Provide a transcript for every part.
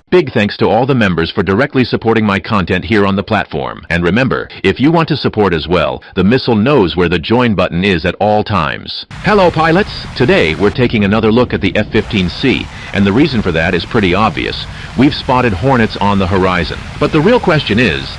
Big thanks to all the members for directly supporting my content here on the platform. And remember, if you want to support as well, the missile knows where the join button is at all times. Hello pilots! Today we're taking another look at the F-15C, and the reason for that is pretty obvious. We've spotted Hornets on the horizon. But the real question is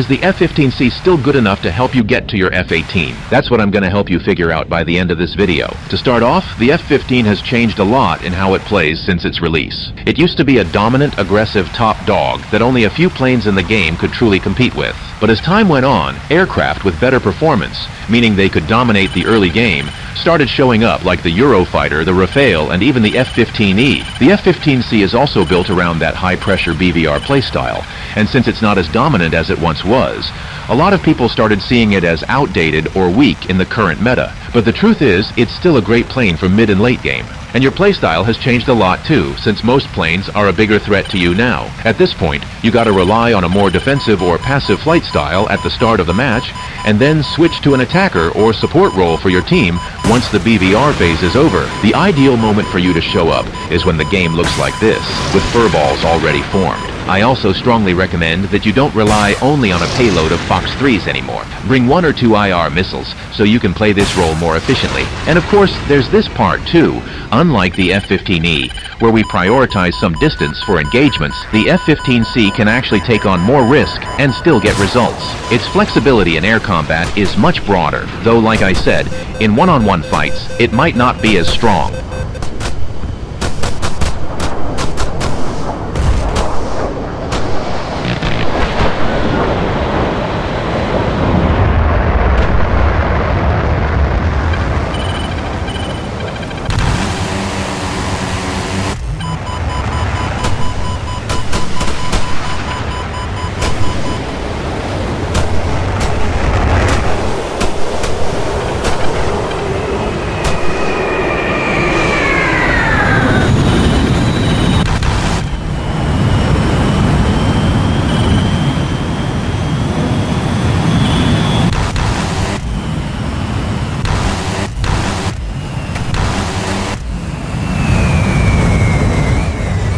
the F-15C still good enough to help you get to your F-18? That's what I'm going to help you figure out by the end of this video. To start off, the F-15 has changed a lot in how it plays since its release. It used to be a dominant, aggressive top dog that only a few planes in the game could truly compete with. But as time went on, aircraft with better performance, meaning they could dominate the early game, started showing up like the Eurofighter, the Rafale, and even the F-15E. The F-15C is also built around that high-pressure BVR playstyle, and since it's not as dominant as it once was, a lot of people started seeing it as outdated or weak in the current meta. But the truth is, it's still a great plane for mid and late game. And your playstyle has changed a lot too, since most planes are a bigger threat to you now. At this point, you gotta rely on a more defensive or passive flight style at the start of the match, and then switch to an attacker or support role for your team once the BVR phase is over. The ideal moment for you to show up is when the game looks like this, with furballs already formed. I also strongly recommend that you don't rely only on a payload of Fox 3s anymore. Bring 1 or 2 IR missiles so you can play this role more efficiently. And of course, there's this part too. Unlike the F-15E, where we prioritize some distance for engagements, the F-15C can actually take on more risk and still get results. Its flexibility in air combat is much broader, though like I said, in one-on-one fights, it might not be as strong.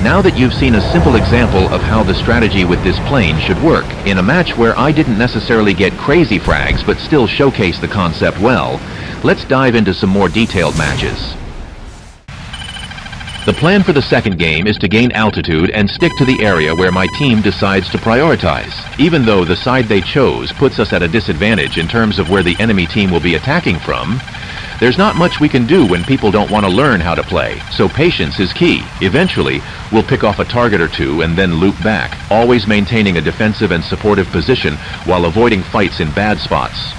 Now that you've seen a simple example of how the strategy with this plane should work, in a match where I didn't necessarily get crazy frags but still showcase the concept well, let's dive into some more detailed matches. The plan for the second game is to gain altitude and stick to the area where my team decides to prioritize. Even though the side they chose puts us at a disadvantage in terms of where the enemy team will be attacking from, there's not much we can do when people don't want to learn how to play, so patience is key. Eventually, we'll pick off a target or two and then loop back, always maintaining a defensive and supportive position while avoiding fights in bad spots.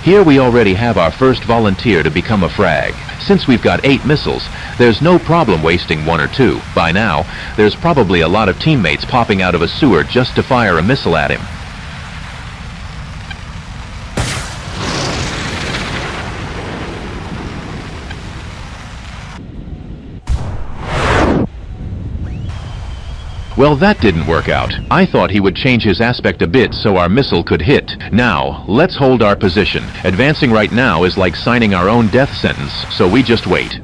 Here we already have our first volunteer to become a frag. Since we've got 8 missiles, there's no problem wasting 1 or 2. By now, there's probably a lot of teammates popping out of a sewer just to fire a missile at him. Well, that didn't work out. I thought he would change his aspect a bit so our missile could hit. Now, let's hold our position. Advancing right now is like signing our own death sentence, so we just wait.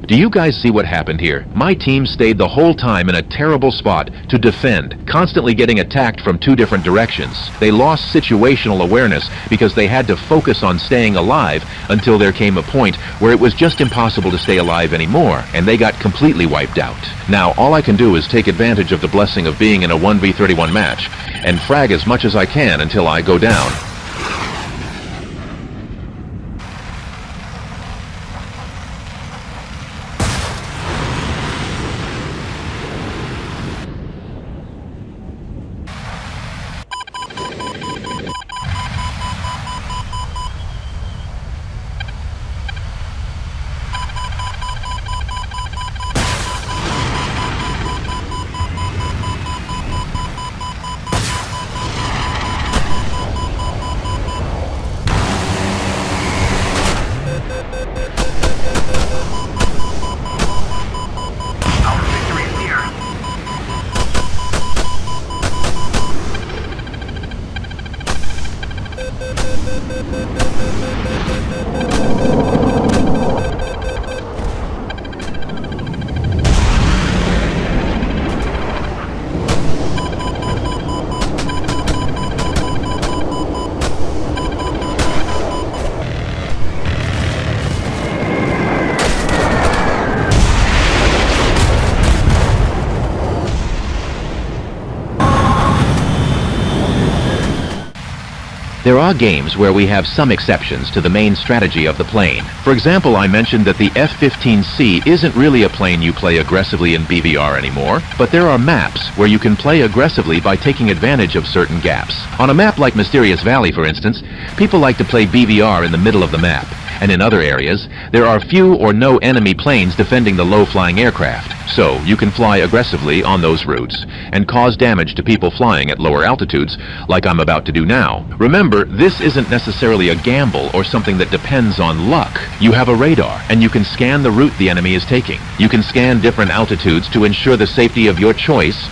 Do you guys see what happened here? My team stayed the whole time in a terrible spot to defend, constantly getting attacked from two different directions. They lost situational awareness because they had to focus on staying alive until there came a point where it was just impossible to stay alive anymore, and they got completely wiped out. Now, all I can do is take advantage of the blessing of being in a 1v31 match and frag as much as I can until I go down. There are games where we have some exceptions to the main strategy of the plane. For example, I mentioned that the F-15C isn't really a plane you play aggressively in BVR anymore, but there are maps where you can play aggressively by taking advantage of certain gaps. On a map like Mysterious Valley, for instance, people like to play BVR in the middle of the map, and in other areas, there are few or no enemy planes defending the low-flying aircraft, so you can fly aggressively on those routes and cause damage to people flying at lower altitudes, like I'm about to do now. Remember, this isn't necessarily a gamble or something that depends on luck. You have a radar, and you can scan the route the enemy is taking. You can scan different altitudes to ensure the safety of your choice.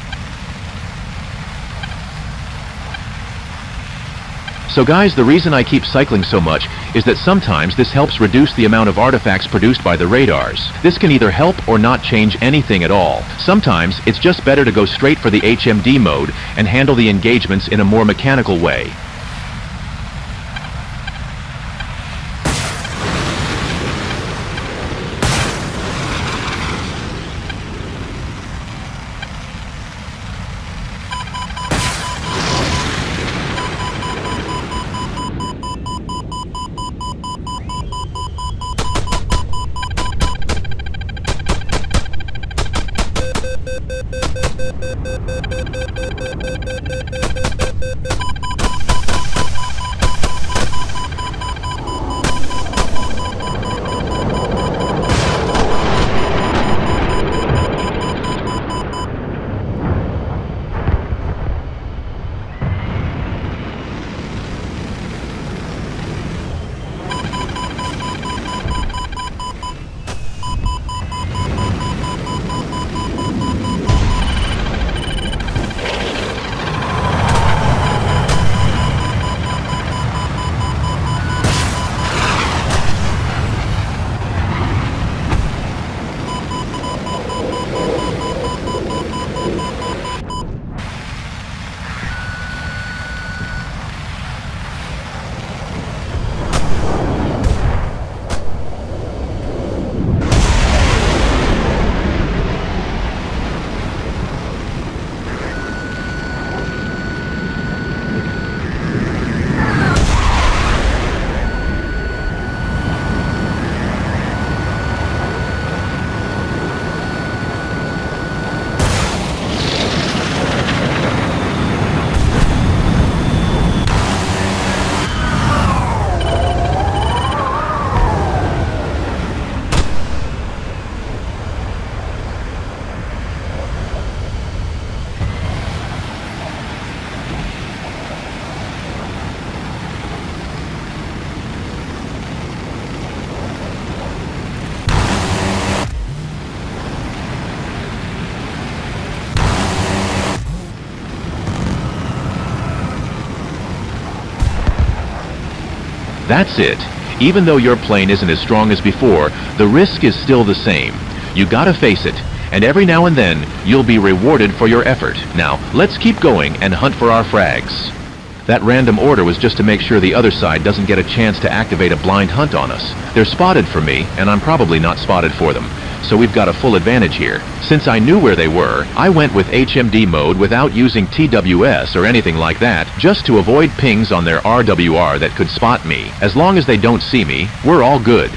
So guys, the reason I keep cycling so much is that sometimes this helps reduce the amount of artifacts produced by the radars. This can either help or not change anything at all. Sometimes it's just better to go straight for the HMD mode and handle the engagements in a more mechanical way. That's it. Even though your plane isn't as strong as before, the risk is still the same. You gotta face it, and every now and then, you'll be rewarded for your effort. Now, let's keep going and hunt for our frags. That random order was just to make sure the other side doesn't get a chance to activate a blind hunt on us. They're spotted for me, and I'm probably not spotted for them. So we've got a full advantage here. Since I knew where they were, I went with HMD mode without using TWS or anything like that, just to avoid pings on their RWR that could spot me. As long as they don't see me, we're all good.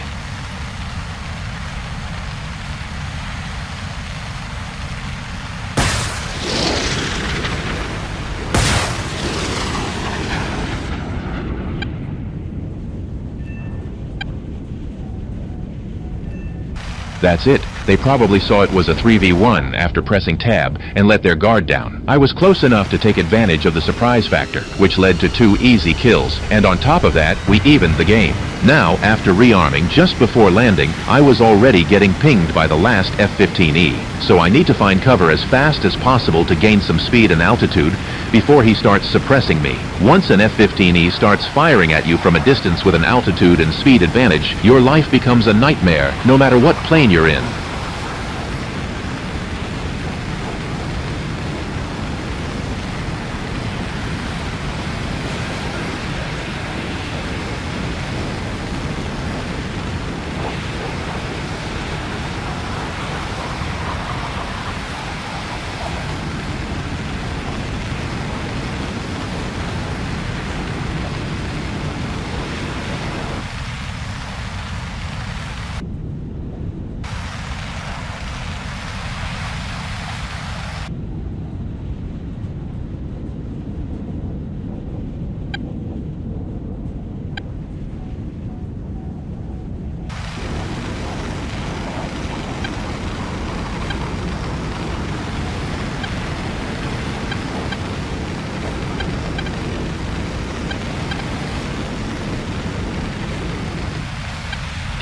That's it. They probably saw it was a 3v1 after pressing tab and let their guard down. I was close enough to take advantage of the surprise factor, which led to 2 easy kills, and on top of that, we evened the game. Now, after rearming just before landing, I was already getting pinged by the last F-15E, so I need to find cover as fast as possible to gain some speed and altitude before he starts suppressing me. Once an F-15E starts firing at you from a distance with an altitude and speed advantage, your life becomes a nightmare, no matter what plane you're in.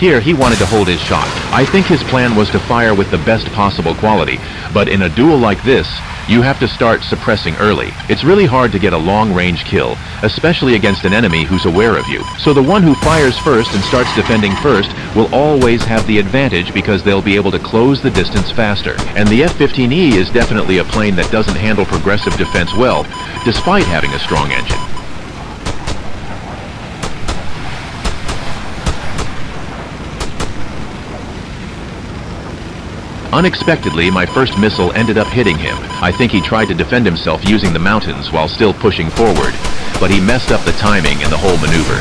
Here, he wanted to hold his shot. I think his plan was to fire with the best possible quality, but in a duel like this, you have to start suppressing early. It's really hard to get a long-range kill, especially against an enemy who's aware of you. So the one who fires first and starts defending first will always have the advantage because they'll be able to close the distance faster. And the F-15E is definitely a plane that doesn't handle progressive defense well, despite having a strong engine. Unexpectedly, my first missile ended up hitting him. I think he tried to defend himself using the mountains while still pushing forward, but he messed up the timing in the whole maneuver.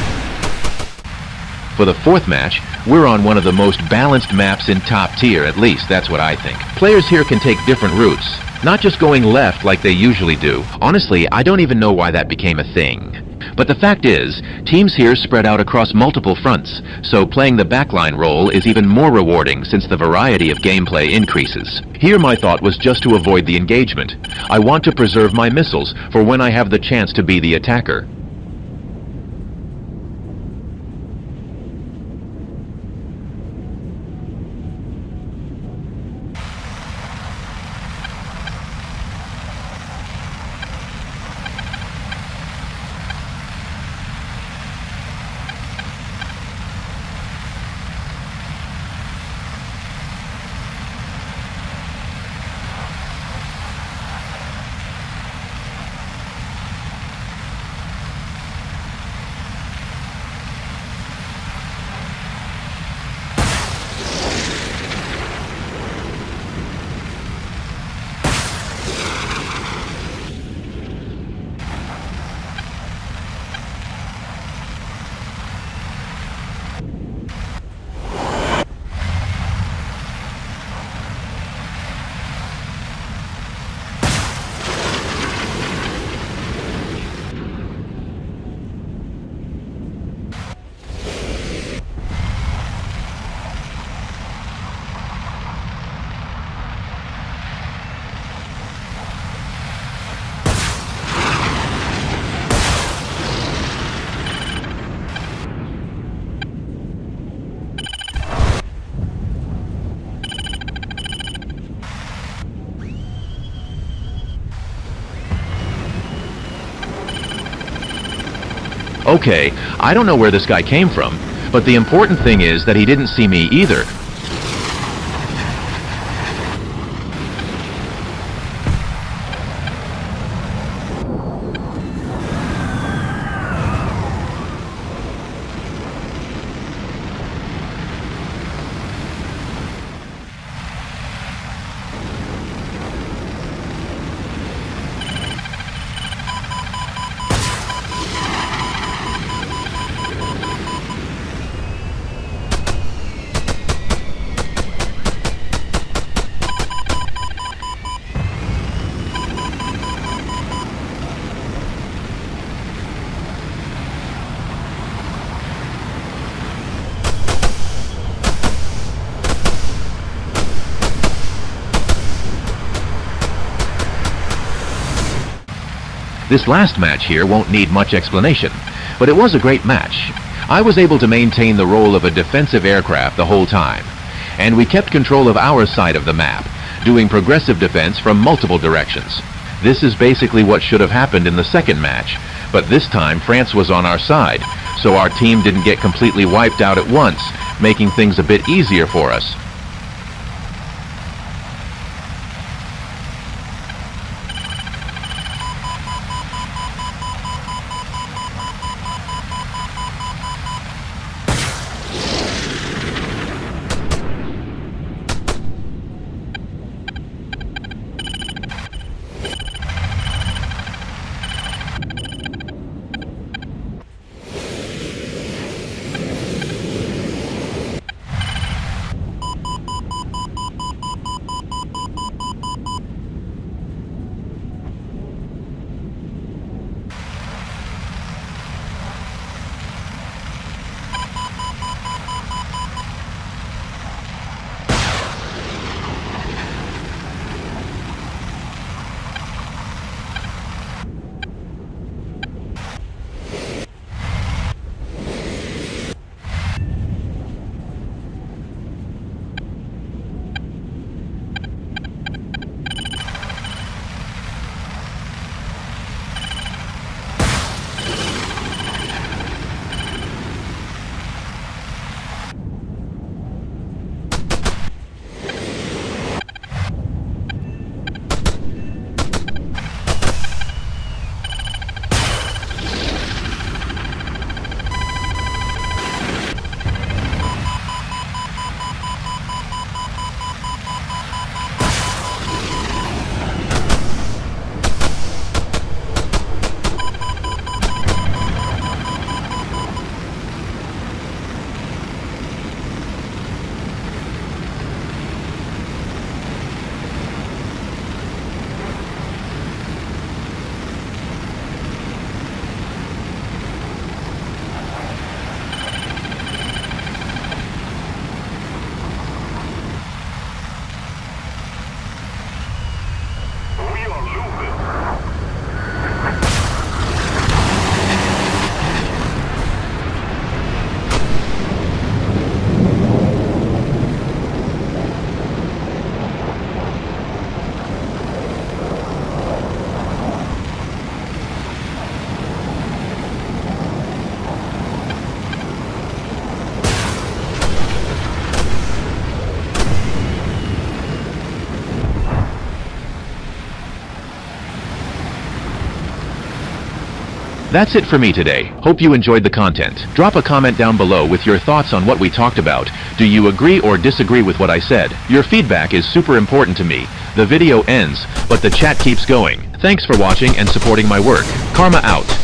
For the fourth match, we're on one of the most balanced maps in top tier, at least that's what I think. Players here can take different routes, not just going left like they usually do. Honestly, I don't even know why that became a thing. But the fact is, teams here spread out across multiple fronts, so playing the backline role is even more rewarding since the variety of gameplay increases. Here my thought was just to avoid the engagement. I want to preserve my missiles for when I have the chance to be the attacker. Okay, I don't know where this guy came from, But the important thing is that he didn't see me either. This last match here won't need much explanation, but it was a great match. I was able to maintain the role of a defensive aircraft the whole time, and we kept control of our side of the map, doing progressive defense from multiple directions. This is basically what should have happened in the second match, but this time France was on our side, so our team didn't get completely wiped out at once, making things a bit easier for us. That's it for me today. Hope you enjoyed the content. Drop a comment down below with your thoughts on what we talked about. Do you agree or disagree with what I said? Your feedback is super important to me. The video ends, but the chat keeps going. Thanks for watching and supporting my work. Karma out.